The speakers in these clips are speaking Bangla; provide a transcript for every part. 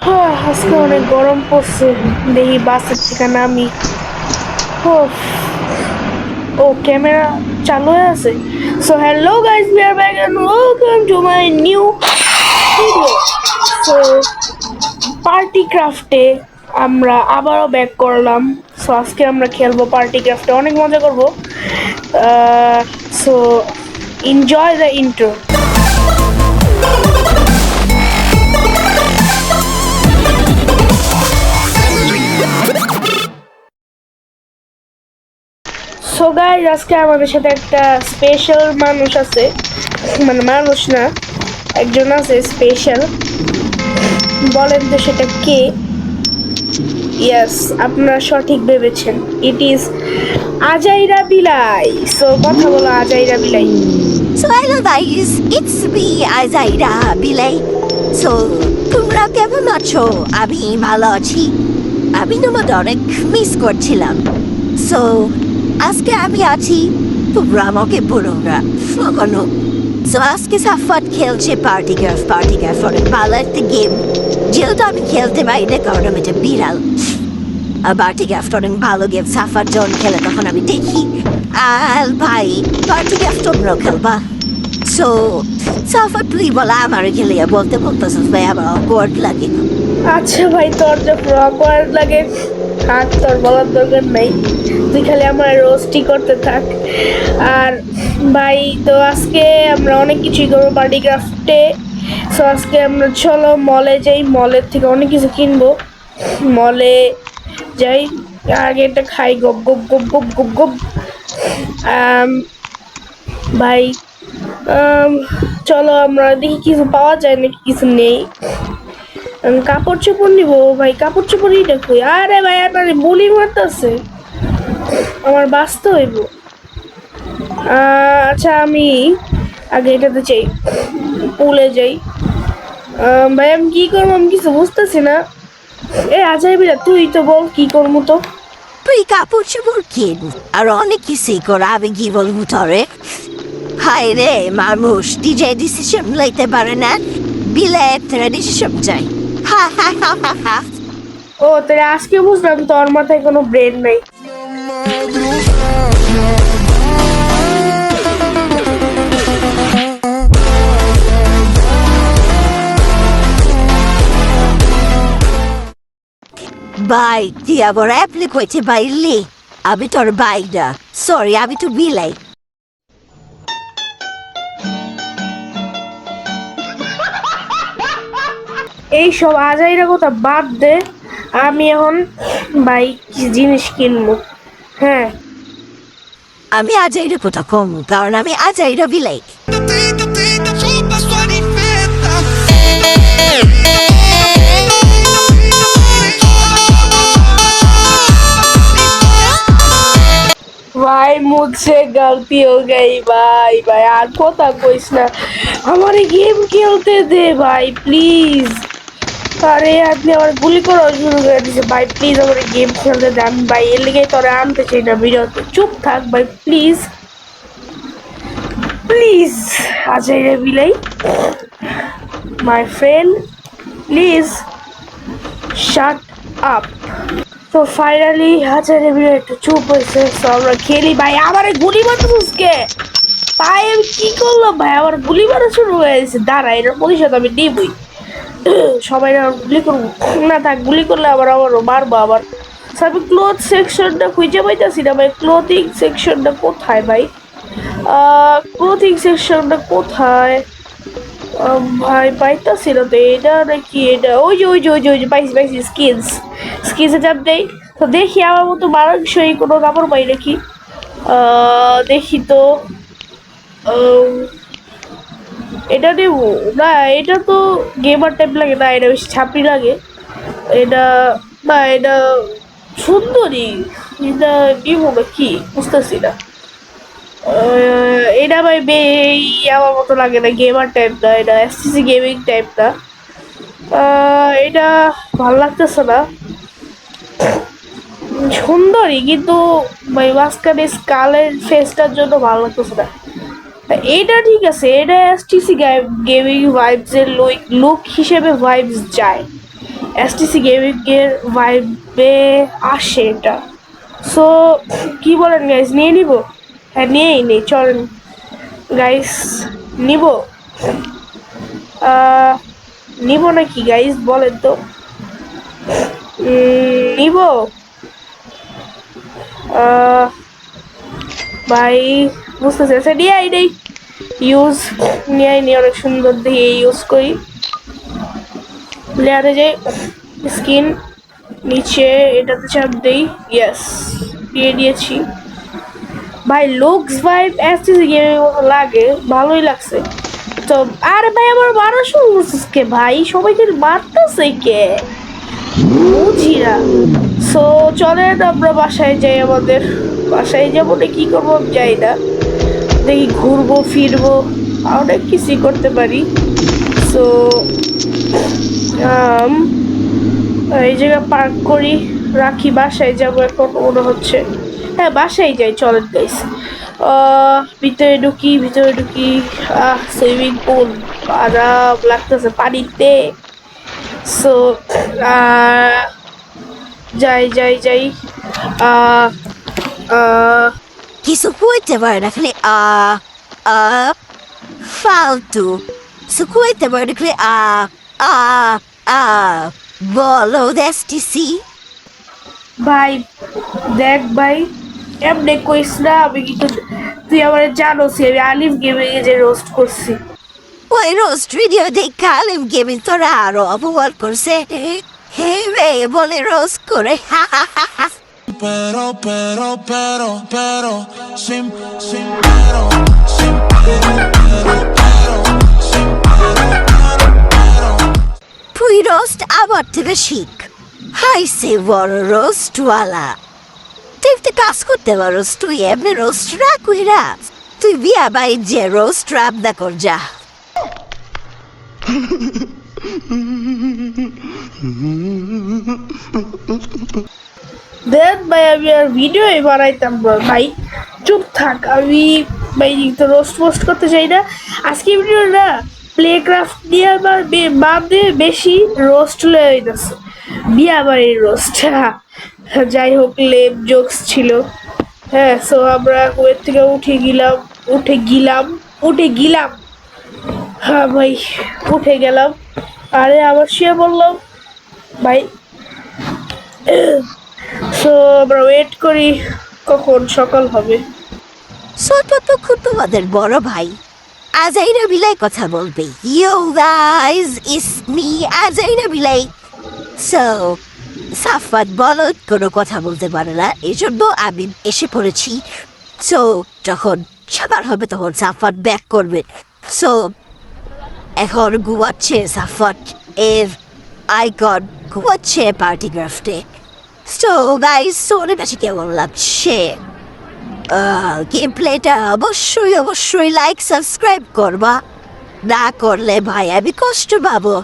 আজকে অনেক গরম পড়ছে, দেখি বাসের থেকে নামি। উফ, ও ক্যামেরা চালু হয়ে আছে। So hello guys, we are back and welcome to my new video. So party ক্রাফটে আমরা আবারও ব্যাক করলাম। সো আজকে আমরা খেলবো পার্টি ক্রাফটে, অনেক মজা করবো। So enjoy the intro. So guys, আজকে আমাদের সাথে একটা স্পেশাল মানুষ আছে, মানে মানুষ না, একজন আছে স্পেশাল। বলেন তো সেটা কে? ইয়েস, আপনারা সঠিক ভেবেছেন, ইট ইজ আজাইরা বিলাই। সো কথা বলো আজাইরা বিলাই। So hello guys, it's me Azaira Bilay. So তোমরা কেমন আছো? আমি ভালো আছি। আমি তোমাদের অনেক মিস করছিলাম। সো আজকে আমি আছি, তোমরা আমাকে বলো না কখনো। সো আজকে সাফাত খেলছে পার্টি গ্রাফ অনেক ভালো একটা গেম, যেহেতু আমি খেলতে পারি না কারণ আমি একটা বিড়াল। আর পার্টি গ্রাফ অনেক ভালো গেম, সাফাত যখন খেলে তখন আমি দেখি। আর ভাই পার্টি গ্রাফ তোমরাও খেলবা। সো সাফাত তুই বলা আমার খেলে বলতে ভাই আমার অকওয়ার্ড লাগে। আচ্ছা ভাই, তোর যখন অকওয়ার্ড লাগে থাক, তোর বলার দরকার নাই, তুই খালি আমার রোস্টই করতে থাক। আর ভাই, তো আজকে আমরা অনেক কিছুই করবো পার্টি ক্রাফটে। সো আজকে আমরা চলো মলে যাই, মলের থেকে অনেক কিছু কিনবো। মলে যাই, আগে এটা খাই, গপ গপ গপ গপ গপ গপ। ভাই চলো আমরা দেখি কিছু পাওয়া যায় নাকি কিছু নেই। কাপড় চোপড় নিবো ভাই, কাপড় চোপড় নিতে কই? আরে ভাই আপনার বলি মারতেছে, আমার বাঁচতে হইব। আচ্ছা আমি আগে এটাতে চাই, পুলে যাই। ভাই আমি কি করবো, আমি কিছু বুঝতেছি না। এ আজয় বিরা, তুই তো বল কি করবো তো। তুই কাপড় চোপড় কিন আর অনেক কিছুই কর, আমি কি বলবো তোরে? হায় রে মানুষ নিজে ডিসিশন লইতে পারে না, বিলে একটা ডিসিশন চাই। হা হা হা হা হা। ও তাহলে আজকে বুঝলাম তোর মাথায় কোনো ব্রেন নাই। ভাই তুই আবার অ্যাপ্লিক হয়েছে বাইলি, আমি তোর ভাই না, সরি আমি তো বিলাই। এইসব আজাইরা কথা বাদ দে, আমি এখন ভাই কি জিনিস কিনবো। হ্যাঁ, আমি আজাইরা কথা কম, কারণ আমি আজাইরা বিলাই। Chupa sua ninfeta. ভাই মুঝসে গলতি হো গই ভাই। ভাই আর কথা কইস না, আমারে গেম খেলতে দে ভাই প্লিজ। আরে আপনি আমার গুলি করা শুরু করে দিছে ভাই, প্লিজ আমার গেম খেলতে দে। আমি ভাই এর লিগে তোরা আনতে চাই না ভিডিওতে, চুপ থাক ভাই প্লিজ প্লিজ। আজই রে বিলাই, my friend, please shut up. তো ফাইনালি হাজারে বিলে একটু চুপ হয়েছে। তো আমরা খেলি ভাই। আমারে গুলি মারতেছিস কে ভাই? আমি কি করলাম ভাই? আমার গুলি মারা শুরু হয়ে গেছে। দাঁড়া, এটার প্রতিশোধ আমি নিবই। সবাই গুলি করবো না, থাক, গুলি করলে আমারও মারবো আবার। So, আমি ক্লোথ সেকশনটা খুঁজে পাইতেছি না ভাই। ক্লোথিং সেকশনটা কোথায় ভাই? ক্লোথিং সেকশনটা কোথায় ভাই? পাইতাছি না তো। এটা নাকি এটা? ওই যে পাইছি স্কিনসে চাপ দেই তো দেখি আমার মতো মানানসই কোনো কাপড় পাই নাকি। দেখি তো। এটা নেব না, এটা তো গেমার টাইপ লাগে না, এটা বেশি ছাপড়ি লাগে। এটা না, এটা সুন্দরী, এটা নিব না কি বুঝতেছি না। এটা ভাই আমার মতো লাগে না, গেমার টাইপ না, এটা এসটিসি গেমিং টাইপ না। এটা ভালো লাগতেছে না। সুন্দরী কিন্তু ভাই মাঝখানে স্কালের ফেসটার জন্য ভালো লাগতেছে না। এটা ঠিক আছে, এটা এসটিসি গেমিং ভাইবস এর লুক হিসেবে ভাইবস যায়। এসটিসি গেমিং এর ভাইবে আসে এটা। সো কি বলেন গাইস, নিয়ে নিব? হ্যাঁ নিয়েই নেই, চলেন গাইস নিব। নিব নাকি গাইস বলেন তো? নিব ভাই, বুঝতেছি। আচ্ছা নিয়ে আই নেই, ইউজ নিয়ে আই নি, অনেক সুন্দর দিয়ে ইউজ করি। লেয়ারে যাই, স্কিন নিচে এটাতে চাপ দেই, ইয়েস দিয়ে দিয়েছি। ভাই লুকস ভাইব এসটিসি গেমের মতো লাগে, ভালোই লাগছে তো। আরে ভাই আমার মারা শুরু করছিস কে ভাই? সবাইকে মারতেছে কে বুঝি না। সো চলেন আমরা বাসায় যাই, আমাদের বাসায় যাবো না কি করবো যাই না, দেখি ঘুরবো ফিরবো অনেক কিছুই করতে পারি। সো এই জায়গা পার্ক করি, রাখি, বাসায় যাবো এখন মনে হচ্ছে। হ্যাঁ বাসায় যাই, চলেন গাইস। ভিতরে ঢুকি, ভিতরে ঢুকি। সুইমিং পুল, আরাম লাগতেছে পানিতে। সো যাই যাই যাই। আহ আহ কিছু কইতে পারে না খালি আ ফালতু কিছু কইতে পারে না খালি আ আ বলো এসটিসি। ভাই দেখ ভাই, এমনি কইস না, আমি কিন্তু তুই আমার জানোস আমি আলিফ গেমে যে রোস্ট করছি। ওই রোস্ট ভিডিও দেখে আলিম গেমিং তোরা আরো অপমান করছে। হে রে বলে রোস্ট করে Pero, sin pero, sin তুই রোস্ট আমার থেকে শিখ। হাই সে বড় রোস্টওয়ালা, তুই তো কাজ করতে পারোস, তুই এমনি রোস্ট না কইরা তুই বিয়া বাই যে রোস্ট রান্না কর যা। দেখ ভাই আমি আর ভিডিও বানাইতাম না ভাই, চুপ থাক। আমি ভাই তো রোস্ট পোস্ট করতে চাই না আজকে ভিডিও না। প্লে ক্রাফট দিয়ে আমার বাদে বেশি রোস্ট লয়ে হইতেছে, বিয়া বাড়ির রোস্ট। যাই হোক লেম জোকস ছিল। হ্যাঁ সো আমরা ওয়ের থেকে উঠে গেলাম। হ্যাঁ ভাই উঠে গেলাম। আরে আবার শুয়ে বললাম ভাই। সো আমরা ওয়েট করি কখন সকাল হবে। সত্যতক্ষণ তোমাদের বড় ভাই আজাইরা বিলাই কথা বলবে। ইউ গাইজ ইস মি আজাইরা বিলাই। সো সাফাত বলদ কোনো কথা বলতে পারে না, এই জন্য আমি এসে পড়েছি। সো যখন সবার হবে তখন সাফাত ব্যাক করবে। সো এখন ঘুমাচ্ছে সাফাত এর আইকন, ঘুমাচ্ছে পার্টি গ্রাফটে। সো গাইজ সোনে বেশি কেমন লাগছে গেম প্লেটা অবশ্যই লাইক সাবস্ক্রাইব করবা, না করলে ভাই আমি কষ্ট পাবো।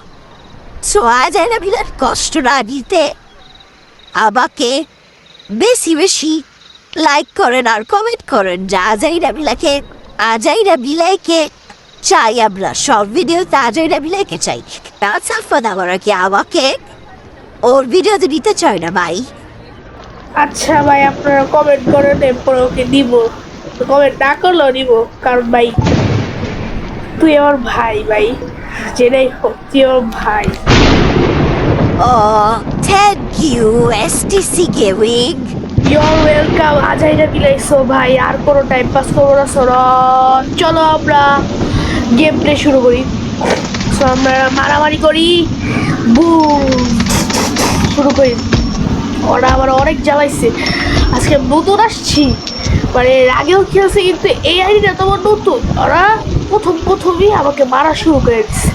সো আজ না বিরাট কষ্ট না দিতে আমাকে বেশি বেশি লাইক করেন আর কমেন্ট করেন। যা আজাইরা বিলাইকে চাই আমরা, সব ভিডিওতে আজাইরা বিলাইকে চাই। সাফাত আমার কি আমাকে ওর ভিডিওতে দিতে চায় না ভাই। আচ্ছা ভাই আপনারা কমেন্ট করেন, এরপর ওকে দিব। কমেন্ট না করলেও দিব, কারণ ভাই তুই আমার ভাই, ভাই যেটাই হোক তুই আমার ভাই। Thank you STC gaming. You're welcome আজাইরা বিলাইছো ভাই। আর কোনো টাইম পাস করবো না, চলো আমরা গেম প্লে শুরু করি। সো আমরা মারামারি করি, বুম শুরু করি। ওরা আবার অনেক জ্বালাইছে, আজকে নতুন আসছি, মানে এর আগেও খেলছে কিন্তু এই আইডিটা তোমার নতুন। ওরা প্রথমই আমাকে মারা শুরু করে দিচ্ছে।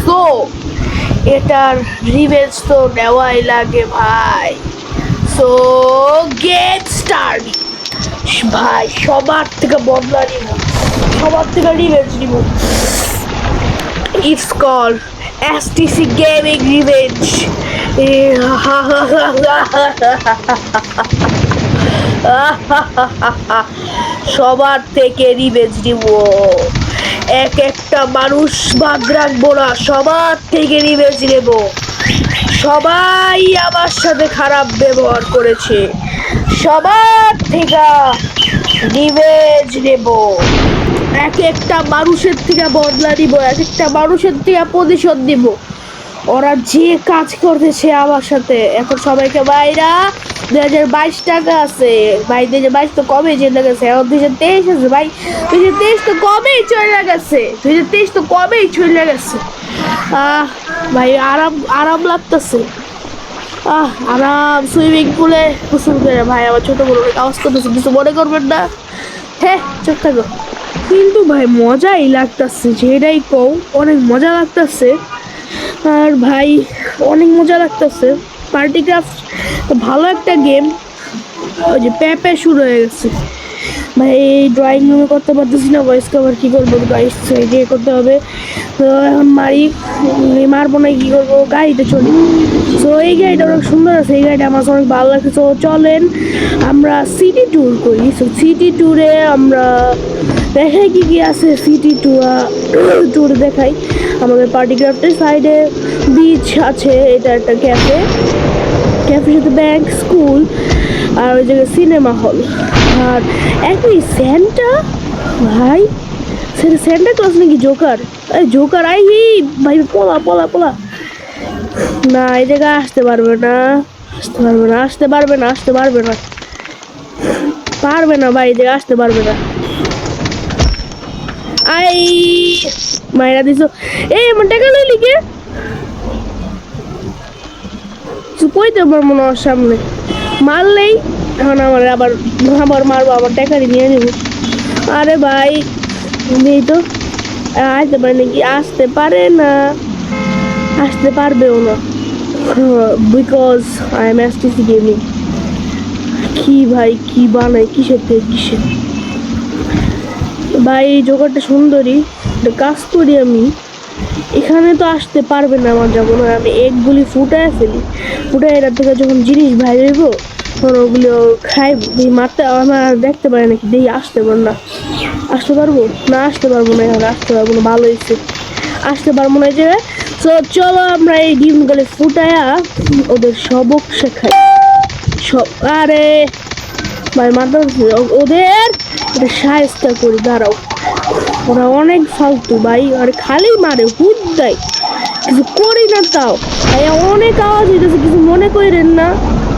তো এটার রিভেঞ্জ তো নেওয়াই লাগে ভাই। সো গেট স্টার্ট ভাই, সবার থেকে বদলা নিব, সবার থেকে রিভেঞ্জ নিব। It's call STC gaming revenge. সবার থেকে রিভেঞ্জ নিব, এক একটা মানুষ ভাগ রাখবো না, সবার থেকে রিভেঞ্জ নেব। সবাই আমার সাথে খারাপ ব্যবহার করেছে, সবার থেকে রিভেঞ্জ নেব, এক একটা মানুষের থেকে বদলা নিব, এক একটা মানুষের থেকে প্রতিশোধ নিব। ওরা যে কাজ করতেছে আমার সাথে, এখন সবাইকে বাইরা 2022 টাকা আছে ভাই, 2022 তো কবে চলে গেছে, এখন 2023 আছে ভাই, 2023 তো কবেই চলে গেছে, 2023 তো কবেই চলে গেছে। ভাই আরাম আরাম লাগতেছে, আরাম সুইমিং পুলে গোসল করে। ভাই আমার ছোট বড় আওয়াজ করতেছে, কিছু মনে করবেন না, হ্যাঁ চুপ থাকো। কিন্তু ভাই মজাই লাগতেছে, যেটাই কও অনেক মজা লাগতেছে। আর ভাই অনেক মজা লাগতেছে। পার্টি ক্রাফট ভালো একটা গেম। ওই যে প্যাপে শুরু হয়ে গেছে ভাই, ড্রয়িং রুমে করতে পারতেছি না, ভয়েস কভার কী করবো, গাইস দিয়ে করতে হবে। তো এখন মারবো না, কী করবো, গাড়িতে চলি। তো এই গাড়িটা অনেক সুন্দর আছে, এই গাড়িটা আমার অনেক ভালো লাগছে। তো চলেন আমরা সিটি ট্যুর করি। তো সিটি ট্যুরে আমরা দেখাই কি কি আছে, সিটি ট্যুর দেখাই। আমাদের পার্টি ক্রাফটের সাইডে বিচ আছে, এটা একটা ক্যাফে, ক্যাফের সাথে ব্যাংক, স্কুল, আর ওই জায়গায় সিনেমা হল। আর একই স্যান্টা, ভাই সেটা স্যান্টা ক্লজ নাকি জোকার? এই জোকার আই ভাই, পোলা পোলা পোলা, না এই জায়গায় আসতে পারবে না, আসতে পারবে না, আসতে পারবে না, আসতে পারবে না, পারবে না ভাই, এই জায়গায় আসতে পারবে না। আই মাইরা দিছো, এই আমার টাকা লইলি কে? কইতে পারবো না, ওর সামনে মারলেই এখন আমার আবার মারবো, আমার টাকারি নিয়ে নেব। আরে ভাই নেই তো, আসতে পারে নাকি? আসতে পারে না, আসতে পারবেও না, because I am STC gaming. কি ভাই কি বানাই, কিসের থেকে কিসের ভাই, এই জোগাড়টা সুন্দরী, একটা কাজ করি আমি, এখানে তো আসতে পারবে না আমার, যাবো না আমি, এগগুলি ফুটায় ফেলি, ফুটায় এটার থেকে যখন জিনিস বাইর হইব তখন ওগুলো খাই, মারতে আমার দেখতে পারে নাকি, দেখি আসতে পারবো না, আসতে পারবো না, আসতে পারবো না, এখানে আসতে পারবো না, ভালো হয়েছে, আসতে পারবো না যে। তো চলো আমরা এই ডিমগুলো ফুটায়া ওদের সবক শেখাই, সব। আরে ভাই মারতে ওদের সাহায্য করি, দাঁড়াও, ওরা অনেক ফালতু ভাই, আর খালি মারে, হুট দেয়, কিছু করি না তাও। ভাই অনেক আওয়াজ হইতেছে, কিছু মনে করেন না,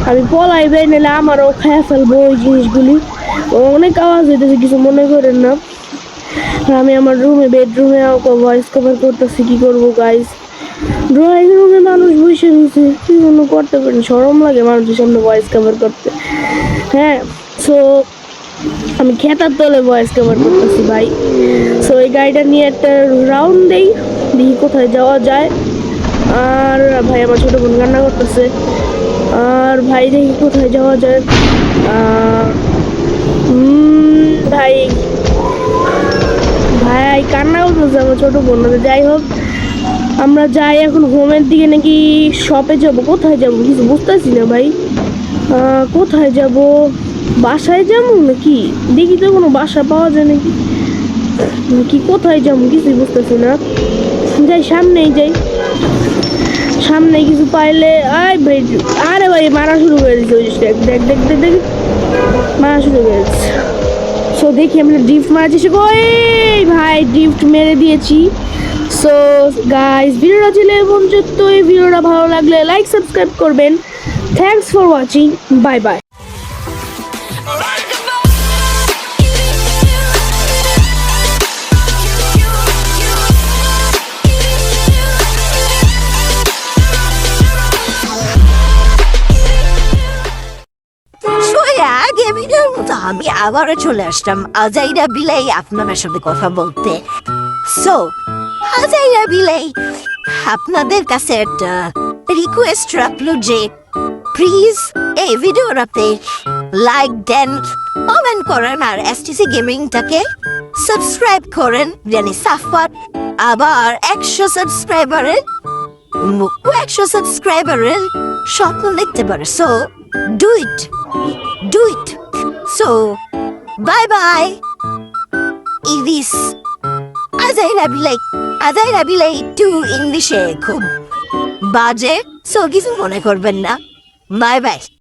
আমি পলাই ভাই, নাহলে আমারও খেয়ে ফেলবো ওই জিনিসগুলি, অনেক আওয়াজ হইতেছে, কিছু মনে করেন না। আমি আমার রুমে, বেডরুমে ভয়েস কভার করতেছি, কি করবো গাইস, ড্রয়িং রুমে মানুষ বসে রয়েছে, কি জন্য করতে পারেন, শরম লাগে মানুষের সামনে ভয়েস কভার করতে। হ্যাঁ, সো আমি খেতার তলে ভয়েস কভার করতেছি ভাই। সো এই গাড়িটা নিয়ে একটা রাউন্ড দেই, দেখি কোথায় যাওয়া যায়। আর ভাই আমার ছোট বোন কান্না করতেছে, আর ভাই দেখি কোথায় যাওয়া যায়। ভাই ভাই কান্না করতেছে আমার ছোট বোন, যাই হোক আমরা যাই এখন হোমের দিকে, নাকি শপে যাব, কোথায় যাব কিছু বুঝতেছি না ভাই, কোথায় যাব, বাসায় যাবো নাকি, দেখি তো কোনো বাসা পাওয়া যায় নাকি, নাকি কোথায় যাবো কিছুই বুঝতেছি না। যাই সামনেই যাই, সামনে কিছু পাইলে, আরে ভাই মারা শুরু করে দিচ্ছে ওই দেখ দেখ দেখ দেখ দেখ, মারা শুরু করে দিচ্ছে। সো দেখি আমরা ড্রিফট মারাচ্ছি, ভাই ড্রিফট মেরে দিয়েছি। সো গাইস ভিডিওটা ছিল এই পর্যন্ত, এই ভিডিওটা ভালো লাগলে লাইক সাবস্ক্রাইব করবেন। Thanks for watching, bye bye. আগে ভিডিওর মতো আমি আবারও চলে আসলাম আজাইরা বিলাই আপনাদের সাথে কথা বলতে। সো আজাইরা বিলাই আপনাদের কাছে একটা রিকোয়েস্ট রাখলো যে প্লিজ এই ভিডিওটাতে লাইক দেন, কমেন্ট করেন, আর এসটিসি গেমিংটাকে সাবস্ক্রাইব করেন, জানি সাফার আবার 100 সাবস্ক্রাইবারের স্বপ্ন দেখতে পারে। So do it, do it. So, bye bye. This Azaira Bilay 2 English খুব বাজে সো কিছু মনে করবেন না, বাই বাই।